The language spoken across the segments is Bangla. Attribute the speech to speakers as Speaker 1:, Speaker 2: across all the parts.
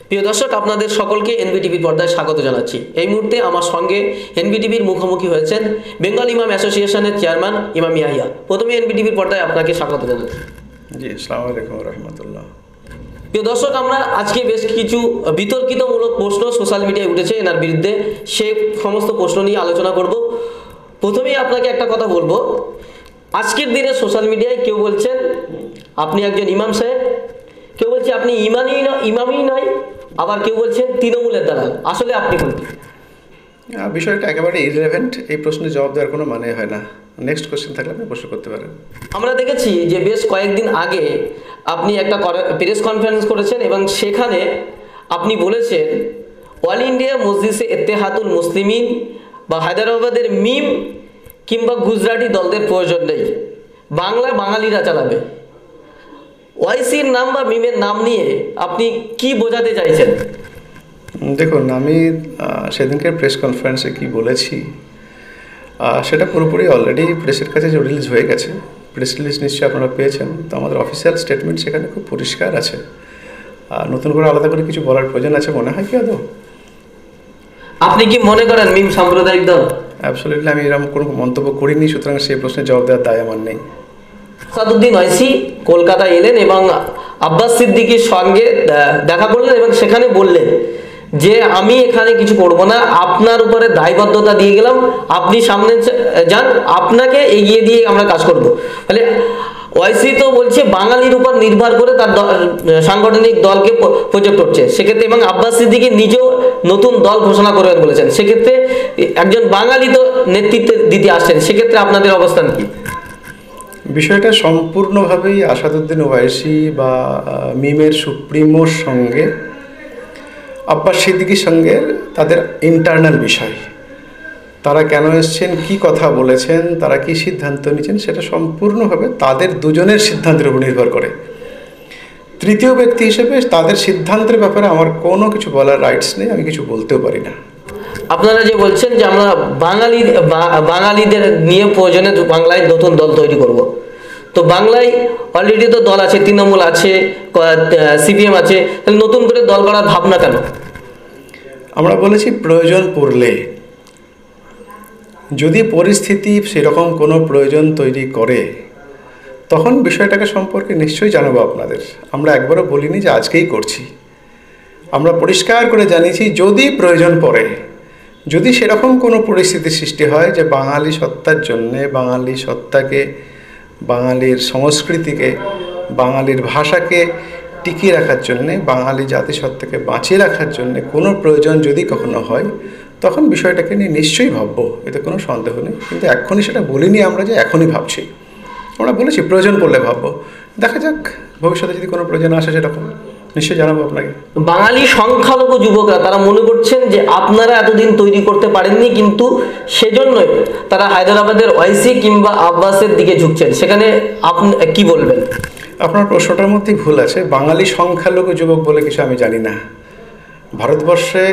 Speaker 1: প্রিয় দর্শক, আপনাদের সকলকে এনবিটিভির পর্দায় স্বাগত জানাচ্ছি। এই মুহূর্তে আমার সঙ্গে এনবিটিভির মুখোমুখি হয়েছেন বেঙ্গল ইমাম অ্যাসোসিয়েশনের চেয়ারম্যান ইমাম ইয়াহিয়া। প্রথমে এনবিটিভির পর্দায় আপনাকে স্বাগত জানাচ্ছি।
Speaker 2: জি, আসসালামু আলাইকুম রহমতুল্লাহ।
Speaker 1: প্রিয় দর্শক, আমরা আজকে বেশ কিছু বিতর্কিতমূলক প্রশ্ন সোশ্যাল মিডিয়ায় উঠেছে এনার বিরুদ্ধে, সেই সমস্ত প্রশ্ন নিয়ে আলোচনা করব। প্রথমেই আপনাকে একটা কথা বলবো, আজকের দিনে সোশ্যাল মিডিয়ায় কেউ বলছেন আপনি একজন ইমাম সাহেব, কেউ বলছে আপনি ইমামই নয়, আবার কেউ বলছেন তৃণমূলের দালাল। আসলে আপনি কোনটি?
Speaker 2: বিষয়টা একেবারে ইররিলেভেন্ট, এই প্রশ্নের জবাব দেওয়ার কোনো মানে হয় না। নেক্সট কোশ্চেন থাকলে আপনি প্রশ্ন করতে পারেন।
Speaker 1: আমরা দেখেছি যে বেশ কয়েকদিন আগে আপনি একটা প্রেস কনফারেন্স করেছেন এবং সেখানে আপনি বলেছেন অল ইন্ডিয়া মজলিসে ইত্তেহাদুল মুসলিমিন বা হায়দ্রাবাদের মিম কিংবা গুজরাটি দলদের প্রয়োজন নেই, বাংলা বাঙালিরা চালাবে। ওয়াইসির নাম বা মিমের নাম নিয়ে আপনি কি বোঝাতে চাইছেন?
Speaker 2: দেখুন, আমি সেদিনকে প্রেস কনফারেন্সে কি বলেছি সেটা পুরোপুরি অলরেডি প্রেসের কাছে রিলিজ হয়ে গেছে। প্রেস রিলিজ নিশ্চয়ই আপনারা পেয়েছেন। তো আমাদের অফিসিয়াল স্টেটমেন্ট সেখানে খুব পরিষ্কার আছে। নতুন করে আলাদা করে কিছু বলার প্রয়োজন আছে মনে হয় কি আদৌ?
Speaker 1: আপনি কি মনে করেন মিম সাম্প্রদায়িক দল?
Speaker 2: অ্যাবসলিউটলি আমি এরকম কোনো মন্তব্য করিনি, সুতরাং সেই প্রশ্নের জবাব দেওয়ার দায় আমার নেই।
Speaker 1: আসাদুদ্দিন ওয়াইসি কলকাতায় এলেন এবং আব্বাস সিদ্দিকীর সঙ্গে দেখা করলেন এবং সেখানে বললেন যে আমি এখানে কিছু করব না, আপনার উপরে দায়বদ্ধতা দিয়ে গেলাম, আপনি সামনে যান, আপনাকে এগিয়ে দিয়ে আমরা কাজ করব। তাহলে ওয়াইসি তো বলছে বাঙালির উপর নির্ভর করে তার সাংগঠনিক দলকে প্রজেক্ট করছে সেক্ষেত্রে, এবং আব্বাস সিদ্দিকী নিজেও নতুন দল ঘোষণা করবেন বলেছেন। সেক্ষেত্রে একজন বাঙালি তো নেতৃত্ব দিতে আসছেন, সেক্ষেত্রে আপনাদের অবস্থান কি?
Speaker 2: বিষয়টা সম্পূর্ণভাবেই আসাদুদ্দিন ওয়াইসি বা মিমের সুপ্রিমোর সঙ্গে আব্বাস সিদ্দিকীর সঙ্গে তাদের ইন্টারনাল বিষয়। তারা কেন এসছেন, কি কথা বলেছেন, তারা কি সিদ্ধান্ত নিচ্ছেন, সেটা সম্পূর্ণভাবে তাদের দুজনের সিদ্ধান্তের উপর নির্ভর করে। তৃতীয় ব্যক্তি হিসেবে তাদের সিদ্ধান্তের ব্যাপারে আমার কোনো কিছু বলার রাইটস নেই, আমি কিছু বলতেও পারি না।
Speaker 1: আপনারা যে বলছেন যে আমরা বাঙালিদের নিয়ে প্রয়োজনে বাংলায় নতুন দল তৈরি করব, তো বাংলায় অলরেডি তো দল আছে, তৃণমূল আছে, সিপিএম আছে, তাহলে নতুন করে দল করার ভাবনা কেন?
Speaker 2: আমরা বলেছি প্রয়োজন পড়লে, যদি পরিস্থিতি সেরকম কোনো প্রয়োজন তৈরি করে তখন বিষয়টাকে সম্পর্কে নিশ্চয়ই জানাবো আপনাদের। আমরা একবারও বলিনি যে আজকেই করছি। আমরা পরিষ্কার করে জানিয়েছি যদি প্রয়োজন পড়ে, যদি সেরকম কোনো পরিস্থিতির সৃষ্টি হয় যে বাঙালি সত্তার জন্যে, বাঙালি সত্তাকে, বাঙালির সংস্কৃতিকে, বাঙালির ভাষাকে টিকিয়ে রাখার জন্যে, বাঙালি জাতিসত্তাকে বাঁচিয়ে রাখার জন্যে কোনো প্রয়োজন যদি কখনো হয়, তখন বিষয়টাকে নিয়ে নিশ্চয়ই ভাববো, এতে কোনো সন্দেহ নেই। কিন্তু এখনই সেটা বলিনি আমরা যে এখনই ভাবছি। আমরা বলেছি প্রয়োজন পড়লে ভাববো। দেখা যাক ভবিষ্যতে যদি কোনো প্রয়োজন আসে সেরকম নিশ্চয়ই জানাবো আপনাকে।
Speaker 1: বাঙালি সংখ্যালঘু যুবকরা তারা মনে করছেন যে আপনারা এতদিন তৈরি করতে পারেননি, কিন্তু সেজন্যই তারা হায়দ্রাবাদের ওয়াইসি কিংবা আব্বাসের দিকে ঝুঁকছেন, সেখানে আপনি কি বলবেন?
Speaker 2: আপনার প্রশ্নটার মধ্যেই ভুল আছে। বাঙালি সংখ্যালঘু যুবক বলে কিছু আমি জানি না। ভারতবর্ষে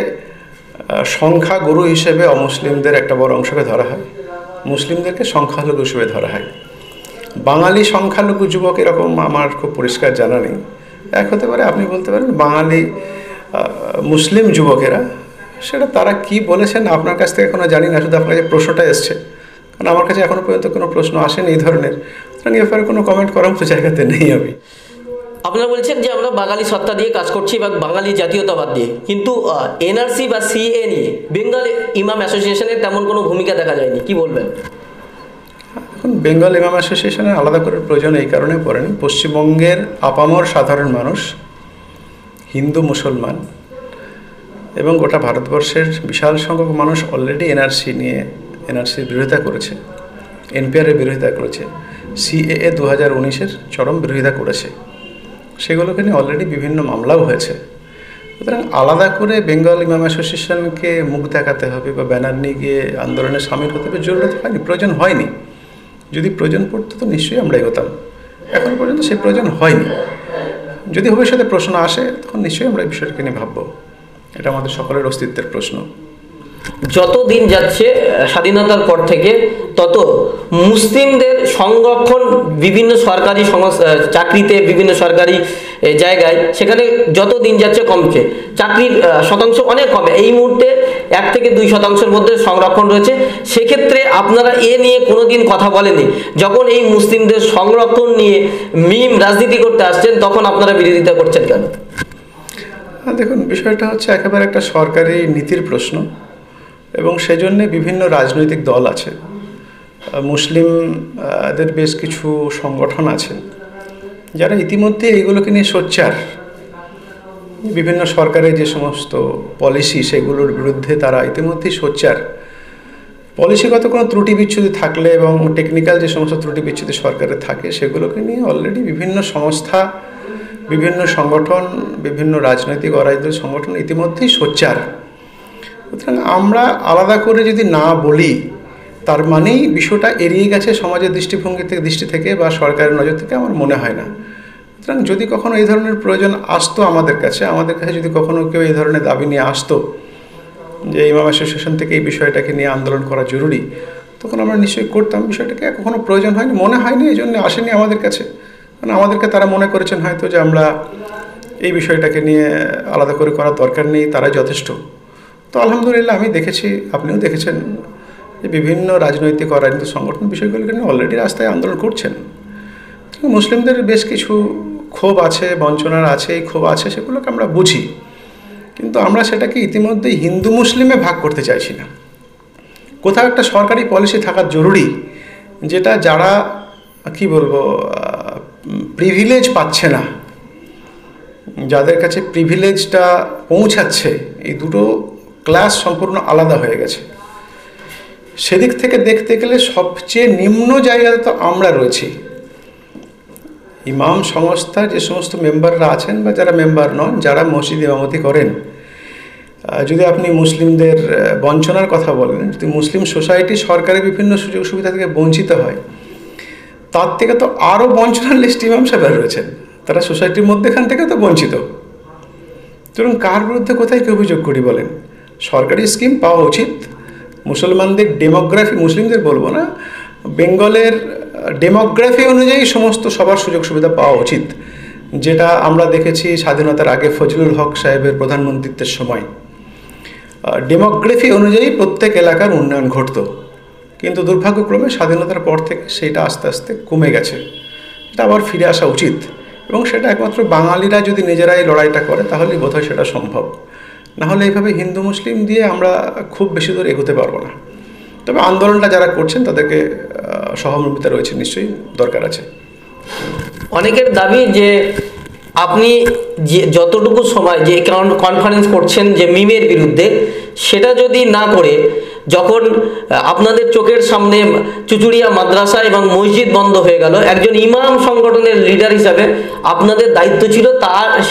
Speaker 2: সংখ্যাগুরু হিসেবে অমুসলিমদের একটা বড় অংশকে ধরা হয়, মুসলিমদেরকে সংখ্যালঘু হিসেবে ধরা হয়। বাঙালি সংখ্যালঘু যুবক এরকম আমার খুব পরিষ্কার জানা নেই। এক হতে পারে আপনি বলতে পারেন বাঙালি মুসলিম যুবকেরা, সেটা তারা কি বলেছেন আপনার কাছ থেকে এখনও জানি না। শুধু আপনার কাছে প্রশ্নটা এসছে, কারণ আমার কাছে এখনও পর্যন্ত কোনো প্রশ্ন আসেনি এই ধরনের, সুতরাং এ ব্যাপারে কোনো কমেন্ট করার মতো জায়গাতে নেই আমি।
Speaker 1: আপনারা বলছেন যে আমরা বাঙালি সত্তা দিয়ে কাজ করছি বা বাঙালি জাতীয়তাবাদ দিয়ে, কিন্তু এনআরসি বা সিএ নিয়ে বেঙ্গল ইমাম অ্যাসোসিয়েশনের তেমন কোনো ভূমিকা দেখা যায়নি, কি বলবেন?
Speaker 2: এখন বেঙ্গল ইমাম অ্যাসোসিয়েশনের আলাদা করে প্রয়োজন এই কারণে পড়েনি, পশ্চিমবঙ্গের আপামর সাধারণ মানুষ, হিন্দু মুসলমান এবং গোটা ভারতবর্ষের বিশাল সংখ্যক মানুষ অলরেডি এনআরসির বিরোধিতা করেছে, এনপিআরের বিরোধিতা করেছে, সিএএ 2019-এর চরম বিরোধিতা করেছে। সেগুলোকে নিয়ে অলরেডি বিভিন্ন মামলাও হয়েছে। সুতরাং আলাদা করে বেঙ্গল ইমাম অ্যাসোসিয়েশনকে মুখ দেখাতে হবে বা ব্যানার নিয়ে গিয়ে আন্দোলনে সামিল হতে হবে জরুরত হয়নি, প্রয়োজন হয়নি। যদি প্রয়োজন পড়তো তো নিশ্চয়ই আমরা এগোতাম। এখন পর্যন্ত সেই প্রয়োজন হয়নি। যদি ভবিষ্যতে প্রশ্ন আসে তখন নিশ্চয়ই আমরা এই বিষয়টাকে নিয়ে ভাববো। এটা আমাদের সকলের অস্তিত্বের প্রশ্ন।
Speaker 1: যত দিন যাচ্ছে স্বাধীনতার পর থেকে তত মুসলিমদের সংরক্ষণ বিভিন্ন সরকারি চাকরিতে, বিভিন্ন সরকারি জায়গায়, সেখানে যত দিন যাচ্ছে কমছে, চাকরির শতাংশ অনেক কমে। এই মুহূর্তে 1 থেকে 2% মধ্যে সংরক্ষণ রয়েছে। সেক্ষেত্রে আপনারা এ নিয়ে কোনোদিন কথা বলেনি? যখন এই মুসলিমদের সংরক্ষণ নিয়ে মিম রাজনীতি করতে আসছেন, তখন আপনারা বিরোধিতা করছেন কেন?
Speaker 2: দেখুন, বিষয়টা হচ্ছে একেবারে একটা সরকারি নীতির প্রশ্ন, এবং সেজন্য বিভিন্ন রাজনৈতিক দল আছে, মুসলিমদের বেশ কিছু সংগঠন আছে যারা ইতিমধ্যে এইগুলোকে নিয়ে সোচ্চার। বিভিন্ন সরকারের যে সমস্ত পলিসি সেগুলোর বিরুদ্ধে তারা ইতিমধ্যেই সোচ্চার। পলিসিগত কোনো ত্রুটি বিচ্ছুতি থাকলে এবং টেকনিক্যাল যে সমস্ত ত্রুটি বিচ্ছুতি সরকারের থাকে সেগুলোকে নিয়ে অলরেডি বিভিন্ন সংস্থা, বিভিন্ন সংগঠন, বিভিন্ন রাজনৈতিক অরাজনৈতিক সংগঠন ইতিমধ্যেই সোচ্চার। সুতরাং আমরা আলাদা করে যদি না বলি, তার মানেই বিষয়টা এড়িয়ে গেছে সমাজের দৃষ্টি থেকে বা সরকারের নজর থেকে, আমার মনে হয় না। সুতরাং যদি কখনো এই ধরনের প্রয়োজন আসতো আমাদের কাছে যদি কখনো কেউ এই ধরনের দাবি নিয়ে আসতো যে ইমাম অ্যাসোসিয়েশন থেকে এই বিষয়টাকে নিয়ে আন্দোলন করা জরুরি, তখন আমরা নিশ্চয়ই করতাম। বিষয়টাকে কখনো প্রয়োজন হয়নি, মনে হয়নি, এই জন্য আসেনি আমাদের কাছে। কারণ আমাদেরকে তারা মনে করেছেন হয়তো যে আমরা এই বিষয়টাকে নিয়ে আলাদা করে করার দরকার নেই, তারাই যথেষ্ট। তো আলহামদুলিল্লাহ, আমি দেখেছি, আপনিও দেখেছেন যে বিভিন্ন রাজনৈতিক অরাজনৈতিক সংগঠন বিষয়গুলোকে নিয়ে অলরেডি রাস্তায় আন্দোলন করছেন। মুসলিমদের বেশ কিছু ক্ষোভ আছে, বঞ্চনার আছে, এই ক্ষোভ আছে, সেগুলোকে আমরা বুঝি, কিন্তু আমরা সেটাকে ইতিমধ্যেই হিন্দু মুসলিমে ভাগ করতে চাইছি না। কোথাও একটা সরকারি পলিসি থাকা জরুরি, যেটা যারা কি বলবো প্রিভিলেজ পাচ্ছে না, যাদের কাছে প্রিভিলেজটা পৌঁছাচ্ছে, এই দুটো ক্লাস সম্পূর্ণ আলাদা হয়ে গেছে। সেদিক থেকে দেখতে গেলে সবচেয়ে নিম্ন জায়গায় তো আমরা রয়েছি। ইমাম সংস্থার যে সমস্ত মেম্বাররা আছেন বা যারা মেম্বার নন, যারা মসজিদ ইমামতি করেন, যদি আপনি মুসলিমদের বঞ্চনার কথা বলেন, যদি মুসলিম সোসাইটি সরকারের বিভিন্ন সুযোগ সুবিধা থেকে বঞ্চিত হয়, তার থেকে তো আরও বঞ্চনার লিস্ট ইমাম সাহেবরা রয়েছেন, তারা সোসাইটির মধ্যেখান থেকে তো বঞ্চিত। ধরুন, কার বিরুদ্ধে কোথায় কি অভিযোগ করি বলেন? সরকারি স্কিম পাওয়া উচিত। মুসলমানদের ডেমোগ্রাফি, মুসলিমদের বলবো না, বেঙ্গলের ডেমোগ্রাফি অনুযায়ী সমস্ত সবার সুযোগ সুবিধা পাওয়া উচিত, যেটা আমরা দেখেছি স্বাধীনতার আগে ফজলুল হক সাহেবের প্রধানমন্ত্রিত্বের সময়। ডেমোগ্রাফি অনুযায়ী প্রত্যেক এলাকার উন্নয়ন ঘটত, কিন্তু দুর্ভাগ্যক্রমে স্বাধীনতার পর থেকে সেটা আস্তে আস্তে কমে গেছে। এটা আবার ফিরে আসা উচিত, এবং সেটা একমাত্র বাঙালিরা যদি নিজেরাই লড়াইটা করে তাহলেই বোধহয় সেটা সম্ভব। নাহলে এইভাবে হিন্দু মুসলিম দিয়ে আমরা খুব বেশি দূর এগোতে পারবো না। তবে আন্দোলনটা যারা করছেন তাদেরকে সহমর্মিতা রয়েছে, নিশ্চয়ই দরকার আছে।
Speaker 1: অনেকের দাবি যে আপনি যে যতটুকু সময় যে কনফারেন্স করছেন যে মিমের বিরুদ্ধে, সেটা যদি না করে যখন আপনাদের চোখের সামনে চুচুড়িয়া মাদ্রাসা এবং মসজিদ বন্ধ হয়ে গেল, একজন ইমাম সংগঠনের লিডার হিসাবে আপনাদের দায়িত্ব ছিল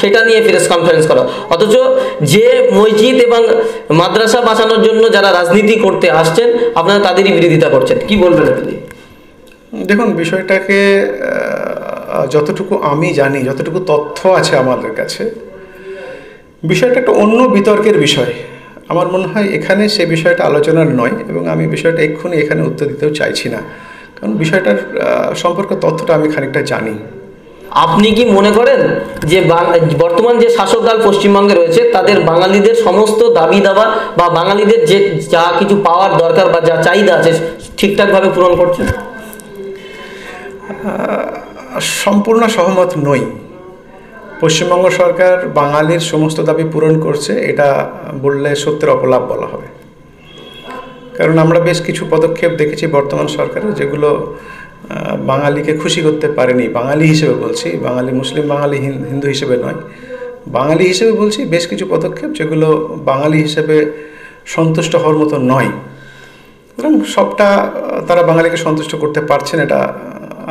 Speaker 1: সেটা নিয়ে প্রেস কনফারেন্স করা, অথচ যে মসজিদ এবং মাদ্রাসা বাঁচানোর জন্য যারা রাজনীতি করতে আসছেন আপনারা তাদেরই বিরোধিতা করছেন। কি বলবেন আপনি?
Speaker 2: দেখুন, বিষয়টাকে যতটুকু আমি জানি, যতটুকু তথ্য আছে আমাদের কাছে, বিষয়টা একটা অন্য বিতর্কের বিষয়। আমার মনে হয় এখানে সে বিষয়টা আলোচনার নয়, এবং আমি বিষয়টা এক্ষুনি এখানে উত্তর দিতেও চাইছি না, কারণ বিষয়টার সম্পর্কে তথ্যটা আমি খানিকটা জানি।
Speaker 1: আপনি কি মনে করেন যে বর্তমান যে শাসক দল পশ্চিমবঙ্গে রয়েছে তাদের বাঙালিদের সমস্ত দাবি দাবা বা বাঙালিদের যে যা কিছু পাওয়ার দরকার বা যা চাহিদা আছে ঠিকঠাকভাবে পূরণ করছে?
Speaker 2: সম্পূর্ণ সহমত নই। পশ্চিমবঙ্গ সরকার বাঙালির সমস্ত দাবি পূরণ করছে, এটা বললে সত্যের অপলাপ বলা হবে। কারণ আমরা বেশ কিছু পদক্ষেপ দেখেছি বর্তমান সরকারের, যেগুলো বাঙালিকে খুশি করতে পারেনি। বাঙালি হিসেবে বলছি, বাঙালি মুসলিম, বাঙালি হিন্দু হিসেবে নয়, বাঙালি হিসেবে বলছি, বেশ কিছু পদক্ষেপ যেগুলো বাঙালি হিসেবে সন্তুষ্ট হওয়ার মতো নয়। এবং সবটা তারা বাঙালিকে সন্তুষ্ট করতে পারছেন, এটা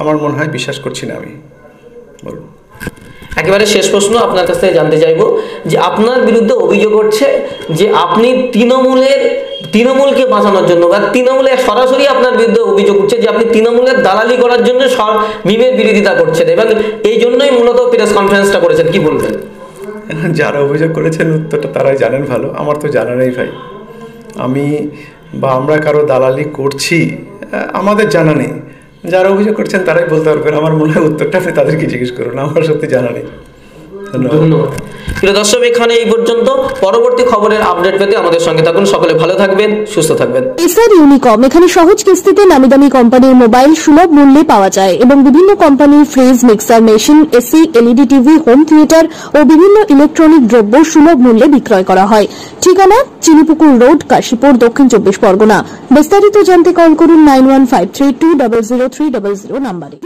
Speaker 2: আমার মনে হয়, বিশ্বাস করছি না আমি। বলুন।
Speaker 1: একেবারে শেষ প্রশ্ন আপনার কাছ থেকে জানতে চাইবো যে আপনার বিরুদ্ধে অভিযোগ হচ্ছে যে আপনি তৃণমূলকে বাঁচানোর জন্য বা তৃণমূলের সরাসরি আপনার বিরুদ্ধে অভিযোগ উঠছে যে আপনি তৃণমূলের দালালি করার জন্য মিমের বিরোধিতা করছেন, এবং এই জন্যই মূলত প্রেস কনফারেন্সটা করেছেন। কি বলবেন?
Speaker 2: যারা অভিযোগ করেছেন উত্তরটা তারাই জানেন ভালো, আমার তো জানা নেই ভাই। আমি বা আমরা কারো দালালি করছি আমাদের জানা নেই। যারা অভিযোগ করছেন তারাই বলতে পারবেন। আমার মনে হয় উত্তরটা আপনি তাদেরকে জিজ্ঞেস করুন, আমার সত্যি জানা নেই।
Speaker 1: ধন্যবাদ। প্রিয় দর্শক, এখানে এই পর্যন্ত। পরবর্তী খবরের আপডেট পেতে আমাদের সঙ্গে থাকুন। সকলে ভালো থাকবেন, সুস্থ থাকবেন।
Speaker 3: এসআর ইউনিকম, এখানে সহজ কিস্তিতে নামি দামি কোম্পানির মোবাইল সুলভ মূল্যে পাওয়া যায় এবং বিভিন্ন কোম্পানির fridge, mixer machine, AC, LED TV, home theatre ও বিভিন্ন ইলেকট্রনিক দ্রব্য সুলভ মূল্যে বিক্রয় করা হয়। ঠিকানা চিনিপুকুর রোড, কাশীপুর, দক্ষিণ 24 পরগনা। বিস্তারিত জানতে কল করুন 9153200300 নাম্বারে।